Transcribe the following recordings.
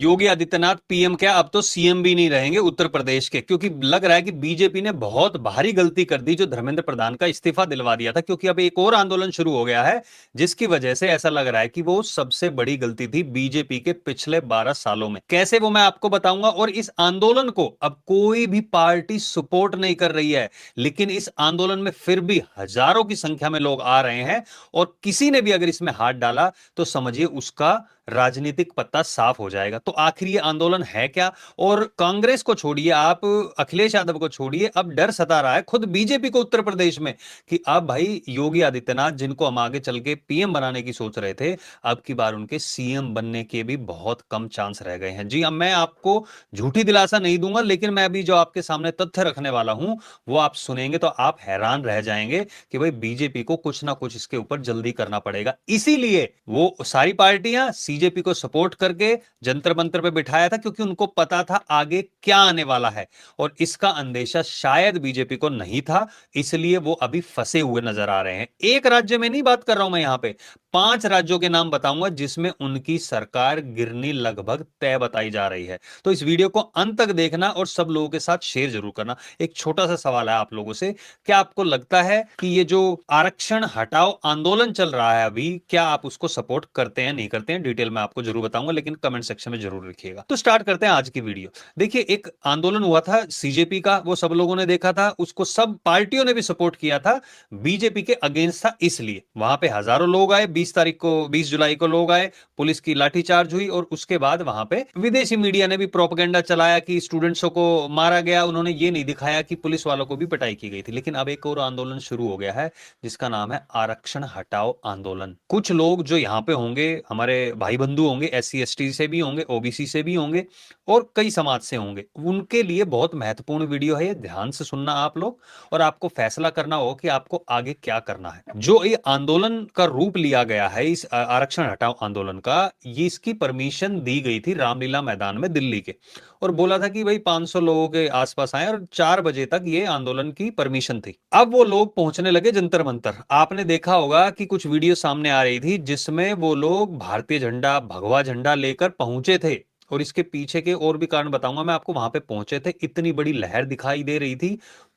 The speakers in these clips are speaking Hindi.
योगी आदित्यनाथ पीएम क्या, अब तो सीएम भी नहीं रहेंगे उत्तर प्रदेश के, क्योंकि लग रहा है कि बीजेपी ने बहुत भारी गलती कर दी जो धर्मेंद्र प्रधान का इस्तीफा दिलवा दिया था। क्योंकि अब एक और आंदोलन शुरू हो गया है जिसकी वजह से ऐसा लग रहा है कि वो सबसे बड़ी गलती थी बीजेपी के पिछले 12 सालों में। कैसे, वो मैं आपको बताऊंगा। और इस आंदोलन को अब कोई भी पार्टी सपोर्ट नहीं कर रही है, लेकिन इस आंदोलन में फिर भी हजारों की संख्या में लोग आ रहे हैं। और किसी ने भी अगर इसमें हाथ डाला तो समझिए उसका राजनीतिक पत्ता साफ हो जाएगा। तो आखिर ये आंदोलन है क्या? और कांग्रेस को छोड़िए, आप अखिलेश यादव को छोड़िए, अब डर सता रहा है खुद बीजेपी को उत्तर प्रदेश में कि अब भाई योगी आदित्यनाथ, जिनको हम आगे चल के पीएम बनाने की सोच रहे थे, अब की बार उनके सीएम बनने के भी बहुत कम चांस रह गए हैं। जी, अब मैं आपको झूठी दिलासा नहीं दूंगा, लेकिन मैं अभी जो आपके सामने तथ्य रखने वाला हूं वो आप सुनेंगे तो आप हैरान रह जाएंगे कि भाई बीजेपी को कुछ ना कुछ इसके ऊपर जल्दी करना पड़ेगा। इसीलिए वो सारी पार्टियां बीजेपी को सपोर्ट करके जंतर मंतर पे बिठाया था, क्योंकि उनको पता था आगे क्या आने वाला है। और इसका अंदेशा शायद बीजेपी को नहीं था, इसलिए वो अभी फंसे हुए नजर आ रहे हैं। एक राज्य में नहीं बात कर रहा हूं मैं, यहां पे 5 राज्यों के नाम बताऊंगा जिसमें उनकी सरकार गिरनी लगभग तय बताई जा रही है। तो इस वीडियो को अंत तक देखना और सब लोगों के साथ शेयर जरूर करना। एक छोटा सा सवाल है आप लोगों से, क्या आपको लगता है कि ये जो आरक्षण हटाओ आंदोलन चल रहा है अभी, क्या आप उसको सपोर्ट करते हैं, नहीं करते हैं? डिटेल में आपको जरूर बताऊंगा, लेकिन कमेंट सेक्शन में जरूर लिखिएगा। तो स्टार्ट करते हैं आज की वीडियो। देखिए, एक आंदोलन हुआ था सीजेपी का, वो सब लोगों ने देखा था, उसको सब पार्टियों ने भी सपोर्ट किया था, बीजेपी के अगेंस्ट था। इसलिए वहां पे हजारों लोग आए, 20 जुलाई को लोग आए, पुलिस की लाठीचार्ज हुई और उसके बाद वहां पे विदेशी मीडिया ने भी प्रोपेगेंडा चलाया कि स्टूडेंट्सों को मारा गया। उन्होंने ये नहीं दिखाया कि पुलिस वालों को भी पिटाई की गई थी। लेकिन अब एक और आंदोलन शुरू हो गया है जिसका नाम है आरक्षण हटाओ आंदोलन। कुछ लोग जो यहाँ पे होंगे, हमारे भाई बंधु होंगे, SC ST से भी होंगे, OBC से भी होंगे और कई समाज से होंगे, उनके लिए बहुत महत्वपूर्ण वीडियो है ये, ध्यान से सुनना आप लोग। और आपको फैसला करना हो कि आपको आगे क्या करना है। जो ये आंदोलन का रूप लिया गया है, इस आरक्षण हटाओ आंदोलन का, ये इसकी परमिशन दी गई थी रामलीला मैदान में दिल्ली के, और बोला था कि भाई 500 लोगों के आसपास आए और 4 बजे तक ये आंदोलन की परमिशन थी। अब वो लोग पहुंचने लगे जंतर मंतर। आपने देखा होगा कि कुछ वीडियो सामने आ रही थी जिसमें वो लोग भारतीय झंडा, भगवा झंडा लेकर पहुंचे थे। और इसके पीछे के और भी कारण बताऊंगा मैं आपको। वहां पे पहुंचे थे, इतनी बड़ी लहर दिखाई दे रही थी,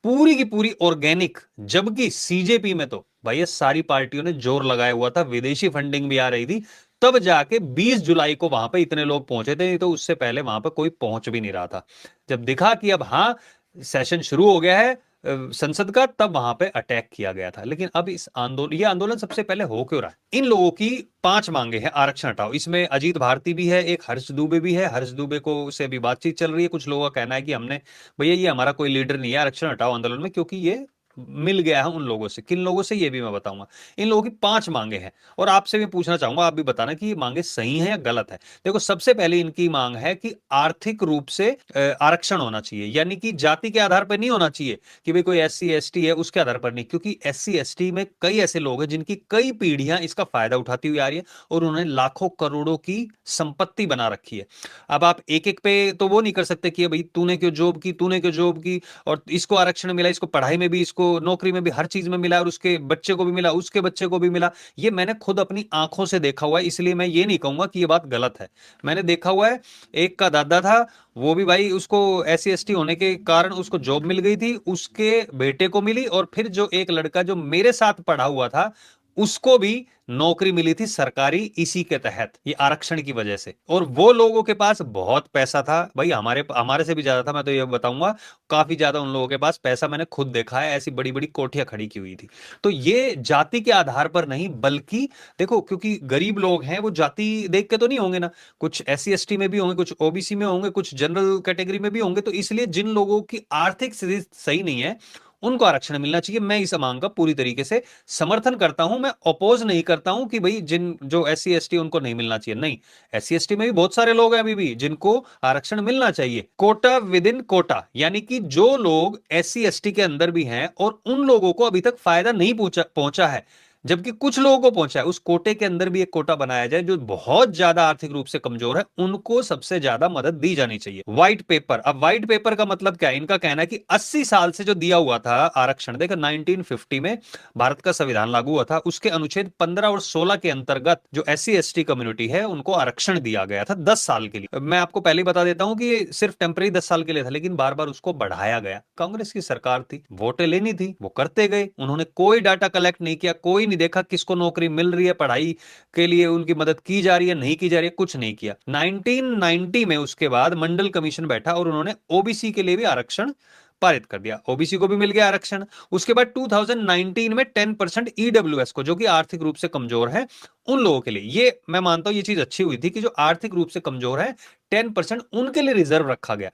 पूरी की पूरी ऑर्गेनिक। जबकि सीजेपी में तो भाई ये सारी पार्टियों ने जोर लगाया हुआ था, विदेशी फंडिंग भी आ रही थी, तब जाके 20 जुलाई को वहां पे इतने लोग पहुंचे थे। नहीं तो उससे पहले वहां पे कोई पहुंच भी नहीं रहा था। जब दिखा कि अब हाँ सेशन शुरू हो गया है संसद का, तब वहां पे अटैक किया गया था। लेकिन अब इस आंदोलन, ये आंदोलन सबसे पहले हो क्यों रहा है? इन लोगों की 5 मांगे हैं आरक्षण हटाओ। इसमें अजीत भारती भी है, एक हर्ष दुबे भी है। हर्ष दुबे को से भी बातचीत चल रही है। कुछ लोगों का कहना है कि हमने, भैया ये हमारा कोई लीडर नहीं है आरक्षण हटाओ आंदोलन में, क्योंकि ये मिल गया है उन लोगों से। किन लोगों से, ये भी मैं बताऊंगा। इन लोगों की 5 मांगे हैं और आपसे भी पूछना चाहूंगा, आप भी बताना कि ये मांगे सही है या गलत है। देखो, सबसे पहले इनकी मांग है कि आर्थिक रूप से आरक्षण होना चाहिए, यानी कि जाति के आधार पर नहीं होना चाहिए कि भाई कोई SC ST है उसके आधार पर नहीं, क्योंकि SC ST में कई ऐसे लोग हैं जिनकी कई पीढ़ियां इसका फायदा उठाती हुई आ रही है और उन्होंने लाखों करोड़ों की संपत्ति बना रखी है। अब आप एक एक पे तो वो नहीं कर सकते कि भाई तूने क्यों जॉब की, तूने क्यों जॉब की, और इसको आरक्षण मिला, इसको पढ़ाई में भी, इसको नौकरी में भी, हर चीज में मिला, और उसके बच्चे को भी मिला, उसके बच्चे को भी मिला। ये मैंने खुद अपनी आंखों से देखा हुआ है, इसलिए मैं ये नहीं कहूंगा कि ये बात गलत है। मैंने देखा हुआ है। एक का दादा था, वो भी भाई उसको SC ST होने के कारण उसको जॉब मिल गई थी, उसके बेटे को मिली, और फिर जो एक लड़का जो मेरे साथ पढ़ा हुआ था उसको भी नौकरी मिली थी सरकारी, इसी के तहत, ये आरक्षण की वजह से। और वो लोगों के पास बहुत पैसा था भाई, हमारे हमारे से भी ज्यादा था, मैं तो ये बताऊंगा। काफी ज्यादा उन लोगों के पास पैसा, मैंने खुद देखा है, ऐसी बड़ी बड़ी कोठियां खड़ी की हुई थी। तो ये जाति के आधार पर नहीं, बल्कि देखो, क्योंकि गरीब लोग हैं वो जाति देख के तो नहीं होंगे ना, कुछ SC ST में भी होंगे, कुछ OBC में होंगे, कुछ जनरल कैटेगरी में भी होंगे। तो इसलिए जिन लोगों की आर्थिक स्थिति सही नहीं है उनको आरक्षण मिलना चाहिए। मैं इस मांग का पूरी तरीके से समर्थन करता हूं। मैं अपोज नहीं करता हूं कि भाई जिन जो SC ST उनको नहीं मिलना चाहिए, नहीं। SC ST में भी बहुत सारे लोग हैं अभी भी जिनको आरक्षण मिलना चाहिए। कोटा विद इन कोटा, यानी कि जो लोग SC ST के अंदर भी हैं और उन लोगों को अभी तक फायदा नहीं पहुंचा है, जबकि कुछ लोगों को पहुंचा है। उस कोटे के अंदर भी एक कोटा बनाया जाए जो बहुत ज्यादा आर्थिक रूप से कमजोर है, उनको सबसे ज्यादा मदद दी जानी चाहिए। व्हाइट पेपर, अब व्हाइट पेपर का मतलब क्या है? इनका कहना है कि 80 साल से जो दिया हुआ था आरक्षण, देखो 1950 में भारत का संविधान लागू हुआ था, उसके अनुच्छेद 15 और 16 के अंतर्गत जो SC ST कम्युनिटी है उनको आरक्षण दिया गया था 10 साल के लिए। मैं आपको पहले ही बता देता हूं कि ये सिर्फ टेम्पररी 10 साल के लिए था, लेकिन बार बार उसको बढ़ाया गया। कांग्रेस की सरकार थी, वोटें लेनी थी, वो करते गए। उन्होंने कोई डाटा कलेक्ट नहीं किया, कोई नहीं देखा किसको नौकरी मिल रही है, पढ़ाई के लिए उनकी मदद की जा रही है नहीं की जा रही है, कुछ नहीं किया। 1990 में उसके बाद मंडल कमीशन बैठा और उन्होंने ओबीसी के लिए भी आरक्षण पारित कर दिया, ओबीसी को भी मिल गया आरक्षण। उसके बाद 2019 में 10% ईडब्ल्यूएस को, जो कि आर्थिक रूप से कमजोर है, उन लोगों के लिए, ये मैं मानता हूं ये चीज अच्छी हुई थी कि जो आर्थिक रूप से कमजोर है 10% उनके लिए रिजर्व रखा गया।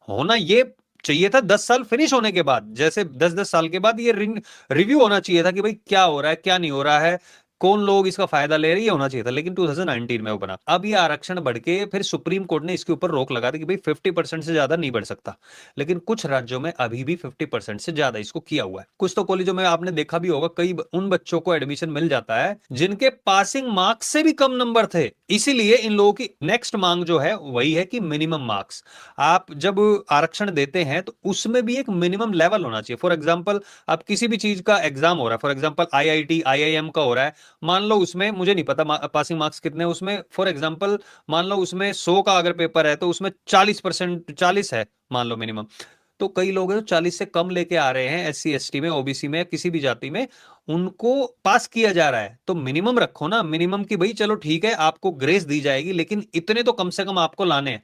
होना ये चाहिए था 10 साल फिनिश होने के बाद, जैसे 10-10 साल के बाद ये रिव्यू होना चाहिए था कि भाई क्या हो रहा है क्या नहीं हो रहा है, कौन लोग इसका फायदा ले रहे हैं, होना चाहिए था। लेकिन 2019 में वो बना। अब ये आरक्षण बढ़ के फिर सुप्रीम कोर्ट ने इसके ऊपर रोक लगा दी कि भाई 50% से ज्यादा नहीं बढ़ सकता। लेकिन कुछ राज्यों में अभी भी 50% से ज्यादा इसको किया हुआ है। कुछ तो कॉलेजों में आपने देखा भी होगा, कई उन बच्चों को एडमिशन मिल जाता है जिनके पासिंग मार्क्स से भी कम नंबर थे। इसीलिए इन लोगों की नेक्स्ट मांग जो है वही है कि मिनिमम मार्क्स। आप जब आरक्षण देते हैं तो उसमें भी एक मिनिमम लेवल होना चाहिए। फॉर एग्जाम्पल, आप किसी भी चीज का एग्जाम हो रहा है, फॉर एग्जाम्पल IIT IIM का हो रहा है, मान लो उसमें मुझे नहीं पता पासिंग मार्क्स कितने उसमें, फॉर एग्जाम्पल मान लो उसमें 100 का अगर पेपर है तो उसमें 40%, 40 है मान लो मिनिमम। तो कई लोग हैं जो 40 से कम लेके आ रहे हैं, SC ST में, OBC में, किसी भी जाति में, उनको पास किया जा रहा है। तो मिनिमम रखो ना, मिनिमम की भाई चलो ठीक है आपको ग्रेस दी जाएगी, लेकिन इतने तो कम से कम आपको लाने हैं।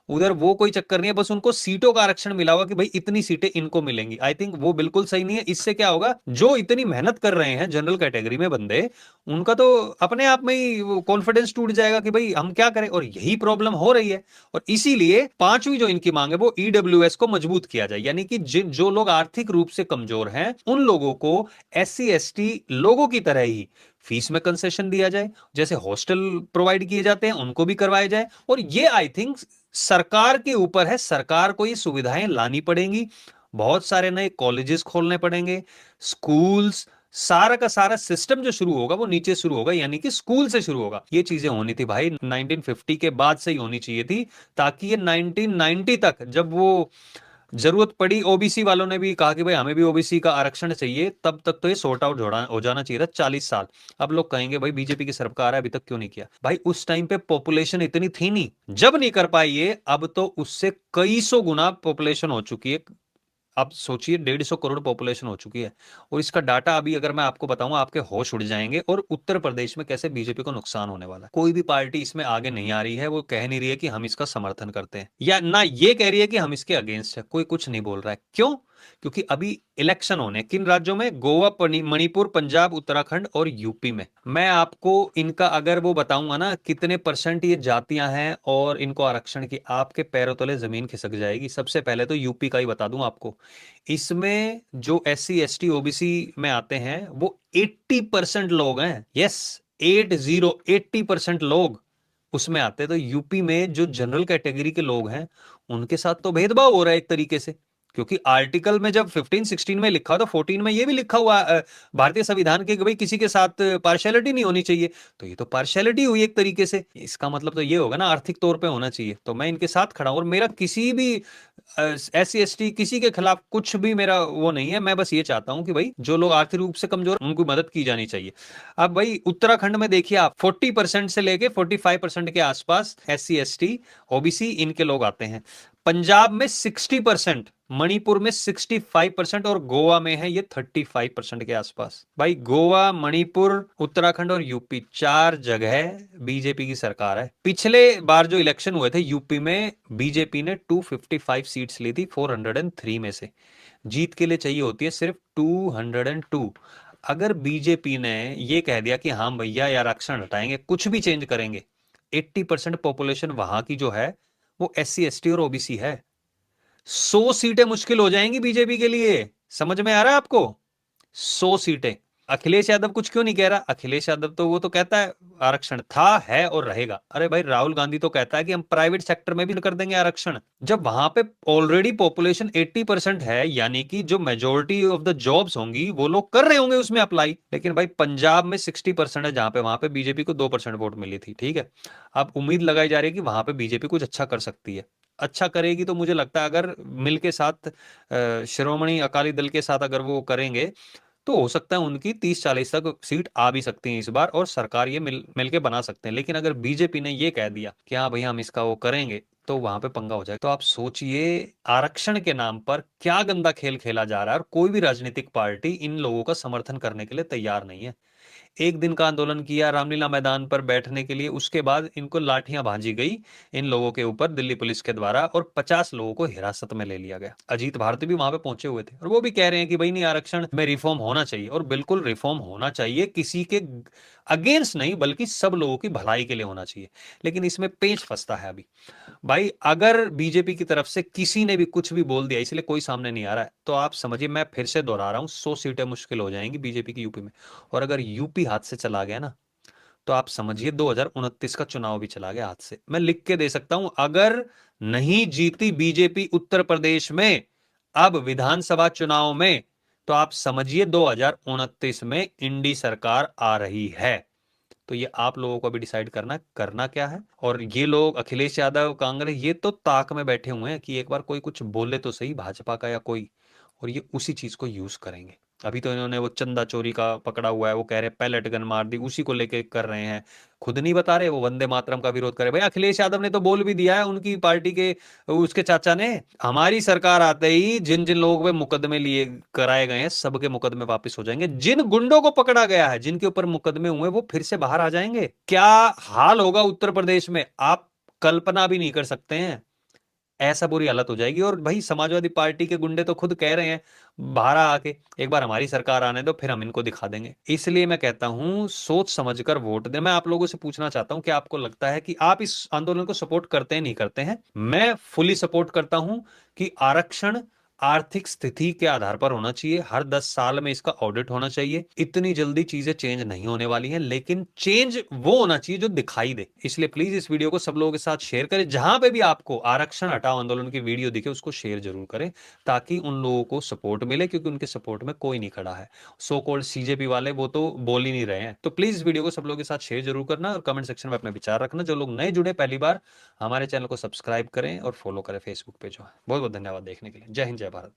उधर वो कोई चक्कर नहीं है, बस उनको सीटों का आरक्षण मिला हुआ कि भाई इतनी सीटें इनको मिलेंगी। आई थिंक वो बिल्कुल सही नहीं है। इससे क्या होगा, जो इतनी मेहनत कर रहे हैं जनरल कैटेगरी में बंदे, उनका तो अपने आप में ही कॉन्फिडेंस टूट जाएगा कि भाई हम क्या करें, और यही प्रॉब्लम हो रही है। और इसीलिए पांचवी जो इनकी मांग है वो ईडब्ल्यूएस को मजबूत किया जाए, यानी कि जिन जो लोग आर्थिक रूप से कमजोर हैं उन लोगों को SC ST लोगों की तरह ही फीस में कंसेशन दिया जाए, जैसे हॉस्टल प्रोवाइड किए जाते हैं उनको भी करवाए जाए। और ये आई थिंक सरकार के ऊपर है, सरकार को ये सुविधाएं लानी पड़ेंगी, बहुत सारे नए कॉलेजेस खोलने पड़ेंगे, स्कूल्स, सारा का सारा सिस्टम जो शुरू होगा वो नीचे शुरू होगा, यानी कि स्कूल से शुरू होगा। ये चीजें होनी थी भाई 1950 के बाद से ही होनी चाहिए थी, ताकि ये 1990 तक जब वो जरूरत पड़ी, ओबीसी वालों ने भी कहा कि भाई हमें भी ओबीसी का आरक्षण चाहिए, तब तक तो ये सॉर्ट आउट हो जाना चाहिए था 40 साल। अब लोग कहेंगे भाई बीजेपी की सरकार है अभी तक क्यों नहीं किया? भाई उस टाइम पे पॉपुलेशन इतनी थी नहीं, जब नहीं कर पाई ये, अब तो उससे कई सौ गुना पॉपुलेशन हो चुकी है। आप सोचिए 150 करोड़ पॉपुलेशन हो चुकी है। और इसका डाटा अभी अगर मैं आपको बताऊंगा आपके होश उड़ जाएंगे। और उत्तर प्रदेश में कैसे बीजेपी को नुकसान होने वाला है। कोई भी पार्टी इसमें आगे नहीं आ रही है, वो कह नहीं रही है कि हम इसका समर्थन करते हैं, या ना ये कह रही है कि हम इसके अगेंस्ट है। कोई कुछ नहीं बोल रहा है। क्यों? क्योंकि अभी इलेक्शन होने, किन राज्यों में? गोवा, मणिपुर, पंजाब, उत्तराखंड और यूपी में। मैं आपको इनका अगर वो बताऊंगा ना कितने परसेंट ये जातियां हैं और इनको आरक्षण की, आपके पैरों तले जमीन खिसक जाएगी। सबसे पहले तो यूपी का ही बता दूं आपको। इसमें जो SC ST OBC में आते हैं वो 80% लोग हैं। यस, 80% लोग उसमें आते हैं। तो यूपी में जो जनरल कैटेगरी के लोग हैं उनके साथ तो भेदभाव हो रहा है एक तरीके से, क्योंकि आर्टिकल में जब 15-16 में लिखा तो 14 में ये भी लिखा हुआ भारतीय संविधान के कि भाई किसी के साथ पार्शियलिटी नहीं होनी चाहिए। तो ये तो पार्शियलिटी हुई एक तरीके से। इसका मतलब तो ये होगा ना आर्थिक तौर पे होना चाहिए। तो मैं इनके साथ खड़ा हूं और मेरा किसी भी SC ST किसी के खिलाफ कुछ भी मेरा वो नहीं है। मैं बस ये चाहता हूं कि भाई जो लोग आर्थिक रूप से कमजोर उनको मदद की जानी चाहिए। अब भाई उत्तराखंड में देखिए आप 40% से लेके 45% के आसपास SC ST OBC इनके लोग आते हैं। पंजाब में 60%, मणिपुर में 65% और गोवा में है ये 35% के आसपास। भाई गोवा, मणिपुर, उत्तराखंड और यूपी, 4 जगह बीजेपी की सरकार है। पिछले बार जो इलेक्शन हुए थे यूपी में बीजेपी ने 255 सीट्स ली थी 403 में से। जीत के लिए चाहिए होती है सिर्फ 202। अगर बीजेपी ने ये कह दिया कि हाँ भैया यार आरक्षण हटाएंगे, कुछ भी चेंज करेंगे, 80% पॉपुलेशन वहां की जो है वो SC ST और OBC है। 100 सीटें मुश्किल हो जाएंगी बीजेपी के लिए। समझ में आ रहा है आपको? 100 सीटें। अखिलेश यादव कुछ क्यों नहीं कह रहा? अखिलेश यादव तो वो तो कहता है आरक्षण था, है और रहेगा। अरे भाई, राहुल गांधी तो कहता है कि हम प्राइवेट सेक्टर में भी कर देंगे आरक्षण। जब वहां पे ऑलरेडी पॉपुलेशन 80% है, यानी कि जो मेजोरिटी ऑफ द जॉब्स होंगी वो लोग कर रहे होंगे उसमें अप्लाई। लेकिन भाई पंजाब में 60% है, जहां पे वहां पे बीजेपी को 2% वोट मिली थी, ठीक है। अब उम्मीद लगाई जा रही है कि वहां पे बीजेपी कुछ अच्छा कर सकती है। अच्छा करेगी तो मुझे लगता है अगर मिल के साथ श्रोमणी अकाली दल के साथ अगर वो करेंगे तो हो सकता है उनकी 30-40 तक सीट आ भी सकती हैं इस बार, और सरकार ये मिल के बना सकते हैं। लेकिन अगर बीजेपी ने ये कह दिया कि हाँ भैया हम इसका वो करेंगे, तो वहां पे पंगा हो जाएगा। तो आप सोचिए आरक्षण के नाम पर क्या गंदा खेल खेला जा रहा है, और कोई भी राजनीतिक पार्टी इन लोगों का समर्थन करने के लिए तैयार नहीं है। एक दिन का आंदोलन किया रामलीला मैदान पर बैठने के लिए, उसके बाद इनको लाठियां भांजी गई इन लोगों के ऊपर दिल्ली पुलिस के द्वारा, और 50 लोगों को हिरासत में ले लिया गया। अजीत भारती भी वहां पे पहुंचे हुए थे, और वो भी कह रहे हैं कि भाई नहीं, आरक्षण में रिफॉर्म होना चाहिए, और बिल्कुल रिफॉर्म होना चाहिए, किसी के अगेंस्ट नहीं बल्कि सब लोगों की भलाई के लिए होना चाहिए। लेकिन इसमें पेच फंसता है अभी। भाई अगर बीजेपी की तरफ से किसी ने भी कुछ भी बोल दिया, इसलिए कोई सामने नहीं आ रहा है, तो आप समझिए, मैं फिर से दोहरा रहा हूं, 100 सीटें मुश्किल हो जाएंगी बीजेपी की यूपी में। और अगर यूपी हाथ से चला गया ना, तो आप समझिए 2029 का चुनाव भी चला गया हाथ से। मैं लिख के दे सकता हूं, अगर नहीं जीती बीजेपी उत्तर प्रदेश में अब विधानसभा चुनाव में, तो आप समझिए 2029 में इंडी सरकार आ रही है। तो ये आप लोगों को भी डिसाइड करना क्या है। और ये लोग अखिलेश यादव, कांग्रेस, ये तो ताक में बैठे हुए हैं कि एक बार कोई कुछ बोले तो सही भाजपा का या कोई, और ये उसी चीज को यूज करेंगे। अभी तो इन्होंने वो चंदा चोरी का पकड़ा हुआ है, वो कह रहे हैं पैलेट गन मार दी, उसी को लेके कर रहे हैं। खुद नहीं बता रहे, वो वंदे मातरम का विरोध करे। भाई अखिलेश यादव ने तो बोल भी दिया है, उनकी पार्टी के उसके चाचा ने, हमारी सरकार आते ही जिन जिन लोगों पे मुकदमे लिए कराए गए हैं सबके मुकदमे वापस हो जाएंगे। जिन गुंडों को पकड़ा गया है, जिनके ऊपर मुकदमे हुए, वो फिर से बाहर आ जाएंगे। क्या हाल होगा उत्तर प्रदेश में, आप कल्पना भी नहीं कर सकते हैं। ऐसा बुरी हालत हो जाएगी। और भाई समाजवादी पार्टी के गुंडे तो खुद कह रहे हैं बाहर आके, एक बार हमारी सरकार आने दो, फिर हम इनको दिखा देंगे। इसलिए मैं कहता हूं सोच समझकर वोट दें। मैं आप लोगों से पूछना चाहता हूं कि आपको लगता है कि आप इस आंदोलन को सपोर्ट करते हैं, नहीं करते हैं? मैं फुली सपोर्ट करता हूं कि आरक्षण आर्थिक स्थिति के आधार पर होना चाहिए, हर 10 साल में इसका ऑडिट होना चाहिए। इतनी जल्दी चीजें चेंज नहीं होने वाली हैं, लेकिन चेंज वो होना चाहिए जो दिखाई दे। इसलिए प्लीज इस वीडियो को सब लोगों के साथ शेयर करें, जहां पे भी आपको आरक्षण हटाओ आंदोलन की वीडियो दिखे उसको शेयर जरूर करें, ताकि उन लोगों को सपोर्ट मिले, क्योंकि उनके सपोर्ट में कोई नहीं खड़ा है। सो कॉल्ड सीजेपी वाले वो तो बोल ही नहीं रहे हैं। तो प्लीज इस वीडियो को सब लोगों के साथ शेयर जरूर करना, और कमेंट सेक्शन में अपने विचार रखना। जो लोग नए जुड़े पहली बार, हमारे चैनल को सब्सक्राइब करें और फॉलो करें फेसबुक पे जो है। बहुत बहुत धन्यवाद देखने के लिए। जय हिंद, जय भारत।